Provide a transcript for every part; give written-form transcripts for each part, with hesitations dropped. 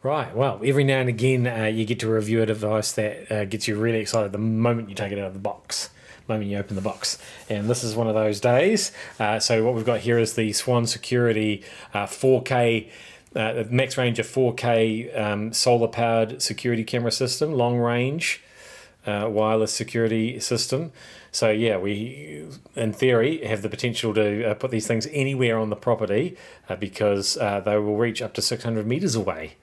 Right. Well, every now and again, you get to review a device that gets you really excited the moment you take it out of the box, the moment you open the box. And this is one of those days. So what we've got here is the Swan Security 4K, max range of 4K solar-powered security camera system, long range wireless security system. So yeah, we, in theory, have the potential to put these things anywhere on the property because they will reach up to 600 meters away,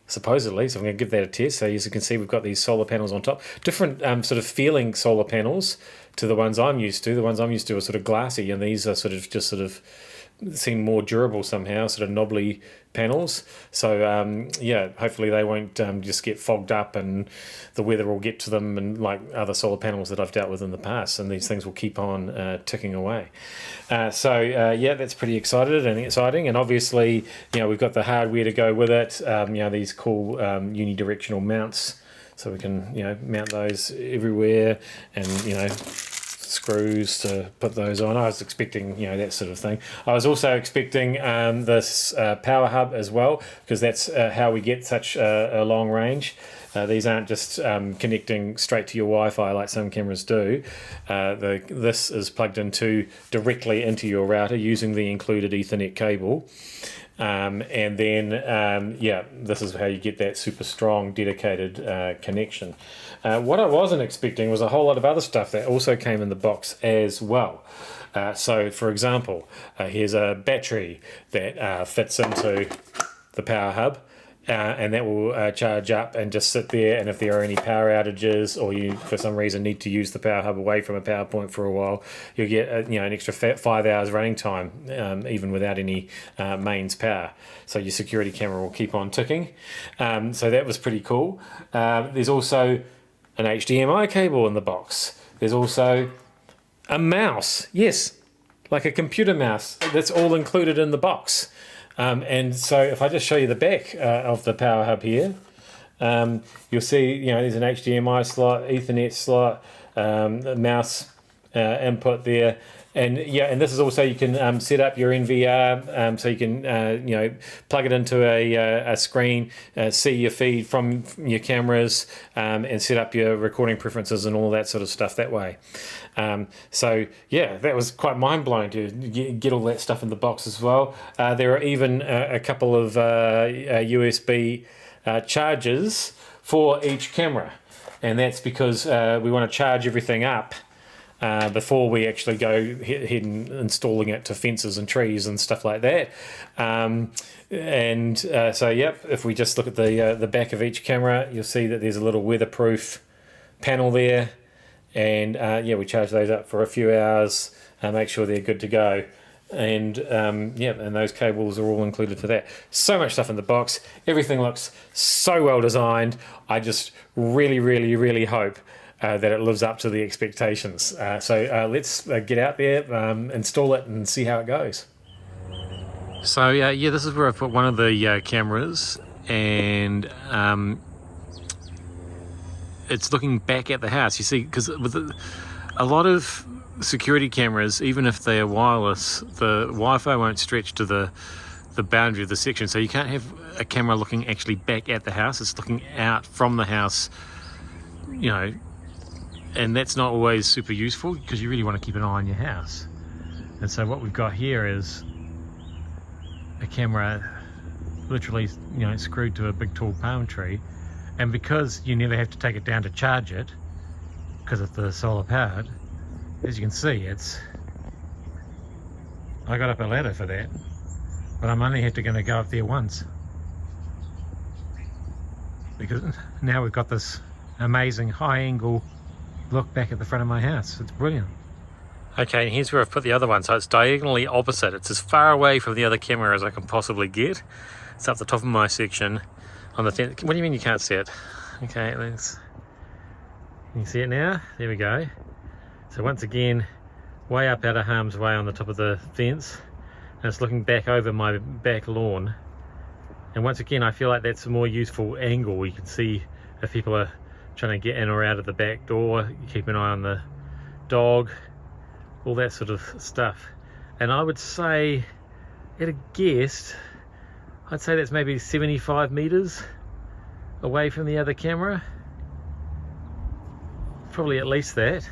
supposedly. So I'm going to give that a test. So as you can see, we've got these solar panels on top. Different sort of feeling solar panels to the ones I'm used to. The ones I'm used to are sort of glassy, and these are sort of seem more durable somehow, sort of knobbly panels. So yeah, hopefully they won't just get fogged up and the weather will get to them, and like other solar panels that I've dealt with in the past, and these things will keep on ticking away. So yeah, that's pretty exciting, and obviously, you know, we've got the hardware to go with it. You know, these cool unidirectional mounts, so we can, you know, mount those everywhere, and, you know, screws to put those on. I was expecting, you know, that sort of thing. I was also expecting this power hub as well, because that's how we get such a long range. These aren't just connecting straight to your Wi-Fi like some cameras do. This is plugged directly into your router using the included Ethernet cable. And then, yeah, this is how you get that super strong dedicated connection. What I wasn't expecting was a whole lot of other stuff that also came in the box as well. So, for example, here's a battery that fits into the power hub. And that will charge up and just sit there, and if there are any power outages, or you for some reason need to use the power hub away from a power point for a while, you'll get you know, an extra 5 hours running time, even without any mains power. So your security camera will keep on ticking. So that was pretty cool. There's also an HDMI cable in the box. There's also a mouse, yes, like a computer mouse. That's all included in the box. And so if I just show you the back of the power hub here, you'll see, you know, there's an HDMI slot, Ethernet slot, a mouse input there. And yeah, and this is also, you can set up your NVR, so you can, you know, plug it into a screen, see your feed from your cameras, and set up your recording preferences and all that sort of stuff that way. So yeah, that was quite mind-blowing to get all that stuff in the box as well. There are even a couple of USB chargers for each camera, and that's because we want to charge everything up before we actually go ahead and installing it to fences and trees and stuff like that. So yep, if we just look at the back of each camera, you'll see that there's a little weatherproof panel there, and yeah, we charge those up for a few hours and make sure they're good to go. And yeah, and those cables are all included for that. So much stuff in the box. Everything looks so well designed. I just really hope that it lives up to the expectations. So let's get out there, install it, and see how it goes. So yeah, this is where I put one of the cameras, and it's looking back at the house. You see, because with a lot of security cameras, even if they are wireless, the Wi-Fi won't stretch to the boundary of the section, so you can't have a camera looking actually back at the house. It's looking out from the house, you know, and that's not always super useful because you really want to keep an eye on your house. And so what we've got here is a camera literally, you know, screwed to a big tall palm tree, and because you never have to take it down to charge it because of the solar powered, as you can see, I got up a ladder for that, but I'm only going to go up there once, because now we've got this amazing high angle look back at the front of my house. It's brilliant. Okay, and here's where I've put the other one. So it's diagonally opposite. It's as far away from the other camera as I can possibly get. It's up the top of my section on the fence. What do you mean you can't see it? Okay, can you see it now? There we go. So once again, way up out of harm's way on the top of the fence, and it's looking back over my back lawn. And once again, I feel like that's a more useful angle. You can see if people are trying to get in or out of the back door. You keep an eye on the dog, all that sort of stuff. And I would say, at a guess, I'd say that's maybe 75 meters away from the other camera, probably at least that.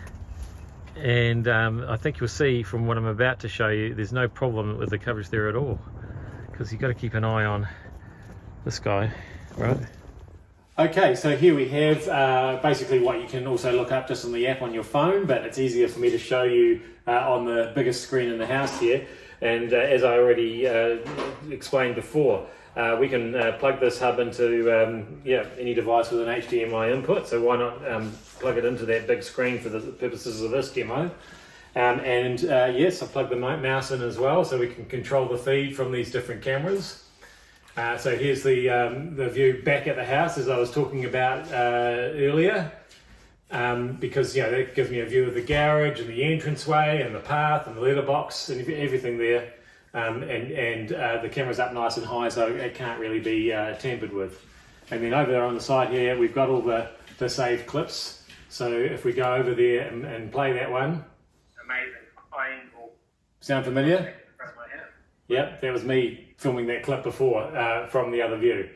And I think you'll see from what I'm about to show you, there's no problem with the coverage there at all, because you've got to keep an eye on this guy, right? Okay, so here we have basically what you can also look up just on the app on your phone, but it's easier for me to show you on the biggest screen in the house here. And as I already explained before, we can plug this hub into any device with an HDMI input, so why not plug it into that big screen for the purposes of this demo. Yes, I plugged the mouse in as well, so we can control the feed from these different cameras. So here's the view back at the house, as I was talking about earlier, because that gives me a view of the garage and the entranceway and the path and the letterbox and everything there. The camera's up nice and high, so it can't really be tampered with. And then over there on the side here, we've got all the saved clips. So if we go over there and play that one. Amazing. Sound familiar? Yep, that was me filming that clip before from the other view.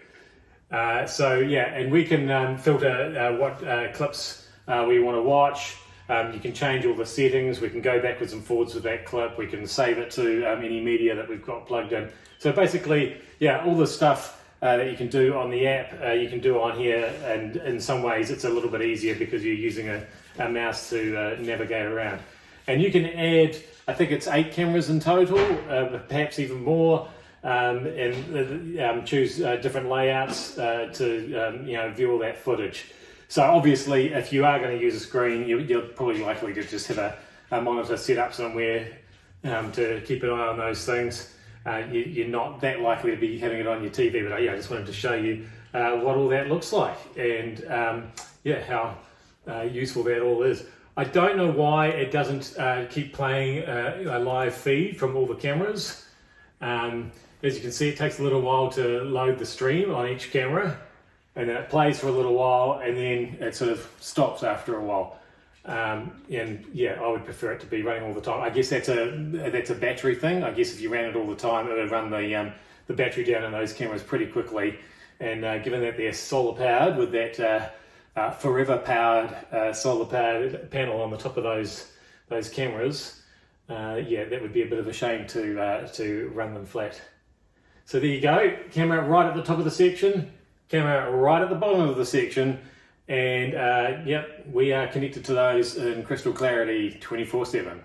And we can filter what clips we want to watch. You can change all the settings. We can go backwards and forwards with that clip. We can save it to any media that we've got plugged in. So basically, all the stuff that you can do on the app, you can do on here. And in some ways, it's a little bit easier because you're using a mouse to navigate around. And you can add, I think it's 8 cameras in total, perhaps even more, and choose different layouts to view all that footage. So obviously, if you are going to use a screen, you're probably likely to just have a monitor set up somewhere to keep an eye on those things. You're not that likely to be having it on your TV, but I just wanted to show you what all that looks like and how useful that all is. I don't know why it doesn't keep playing a live feed from all the cameras. As you can see, it takes a little while to load the stream on each camera, and then it plays for a little while, and then it sort of stops after a while. I would prefer it to be running all the time. I guess that's a battery thing. I guess if you ran it all the time, it would run the battery down on those cameras pretty quickly. And given that they're solar powered with that forever powered solar powered panel on the top of those cameras, that would be a bit of a shame to run them flat. So there you go, camera right at the top of the section, camera right at the bottom of the section, and we are connected to those in crystal clarity 24/7.